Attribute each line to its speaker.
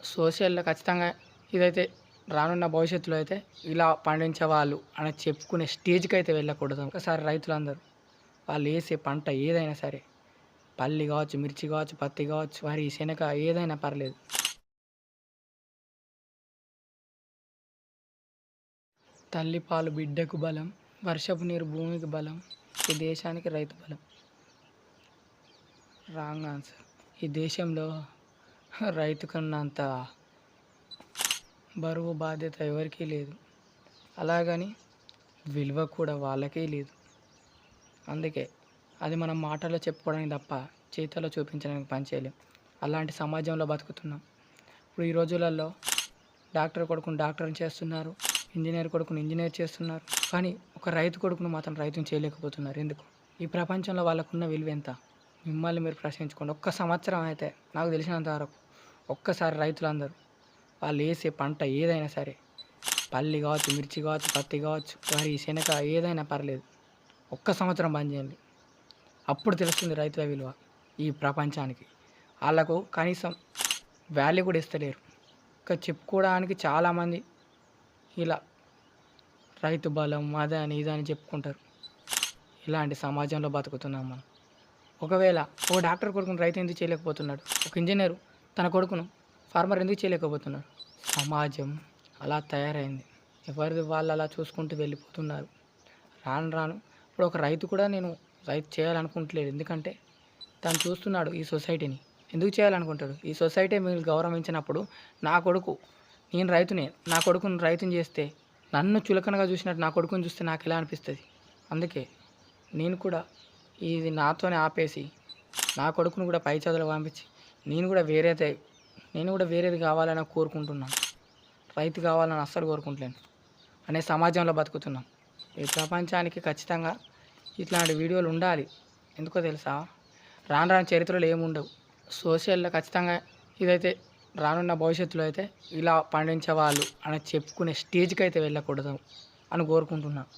Speaker 1: సోషల్‌లో ఖచ్చితంగా ఇదైతే రానున్న భవిష్యత్తులో అయితే ఇలా పండించేవాళ్ళు అని చెప్పుకునే స్టేజ్‌కైతే వెళ్ళకూడదు. ఒకసారి రైతులందరూ వాళ్ళేసే పంట ఏదైనా సరే, పల్లి కావచ్చు, మిర్చి కావచ్చు, పత్తి కావచ్చు, వరి, శనగ ఏదైనా పర్లేదు. తల్లి పాలు బిడ్డకు బలం, వర్షపు నీరు భూమికి బలం, ఈ దేశానికి రైతు బలం. Wrong answer. ఈ దేశంలో రైతుకున్నంత బరువు బాధ్యత ఎవరికీ లేదు. అలాగని విలువ కూడా వాళ్ళకే లేదు. అందుకే అది మనం మాటల్లో చెప్పుకోవడానికి తప్ప చేతల్లో చూపించడానికి పని చేయలేం. అలాంటి సమాజంలో బతుకుతున్నాం. ఇప్పుడు ఈ రోజులలో డాక్టర్ కొడుకుని డాక్టర్ని చేస్తున్నారు, ఇంజనీర్ కొడుకుని ఇంజనీర్ చేస్తున్నారు. కానీ ఒక రైతు కొడుకును మాత్రం రైతుని చేయలేకపోతున్నారు. ఎందుకు? ఈ ప్రపంచంలో వాళ్ళకున్న విలువ ఎంత? మిమ్మల్ని మీరు ప్రశ్నించుకోండి. ఒక్క సంవత్సరం అయితే నాకు తెలిసినంత వరకు ఒక్కసారి రైతులందరూ వాళ్ళు వేసే పంట ఏదైనా సరే, పల్లి కావచ్చు, మిర్చి కావచ్చు, పత్తి కావచ్చు, వరి, శనగ ఏదైనా పర్లేదు, ఒక్క సంవత్సరం బంద్ చేయండి. అప్పుడు తెలుస్తుంది రైతుల విలువ ఈ ప్రపంచానికి. వాళ్ళకు కనీసం వాల్యూ కూడా ఇస్తలేరు. ఇంకా చెప్పుకోవడానికి చాలామంది ఇలా రైతు బలం అదని ఇదని చెప్పుకుంటారు. ఇలాంటి సమాజంలో బతుకుతున్నాం మనం. ఒకవేళ ఓ డాక్టర్ కొడుకును రైతు ఎందుకు చేయలేకపోతున్నాడు? ఒక ఇంజనీరు తన కొడుకును ఫార్మర్ ఎందుకు చేయలేకపోతున్నాడు? సమాజం అలా తయారైంది. ఎవరిది వాళ్ళు అలా చూసుకుంటూ వెళ్ళిపోతున్నారు. రాను రాను ఇప్పుడు ఒక రైతు కూడా నేను రైతు చేయాలనుకుంటలేదు. ఎందుకంటే తను చూస్తున్నాడు ఈ సొసైటీని. ఎందుకు చేయాలనుకుంటాడు? ఈ సొసైటీ మీరు గౌరవించినప్పుడు నా కొడుకు, నేను రైతునే, నా కొడుకుని రైతుని చేస్తే నన్ను చులకనగా చూసినట్టు నా కొడుకుని చూస్తే నాకు ఎలా అనిపిస్తుంది? అందుకే నేను కూడా ఇది నాతోనే ఆపేసి నా కొడుకును కూడా పై చదువులకు పంపించి నేను కూడా వేరేది కావాలని కోరుకుంటున్నాను. రైతు కావాలని అస్సలు కోరుకుంటలేను అనే సమాజంలో బతుకుతున్నాం. ఈ ప్రపంచానికి ఖచ్చితంగా ఇట్లాంటి వీడియోలు ఉండాలి. ఎందుకో తెలుసా? రాను రాను చరిత్రలో ఏముండవు. సోషల్లో ఖచ్చితంగా ఇదైతే రానున్న భవిష్యత్తులో అయితే ఇలా పండించేవాళ్ళు అని చెప్పుకునే స్టేజ్కి అయితే వెళ్ళకూడదు అని కోరుకుంటున్నాను.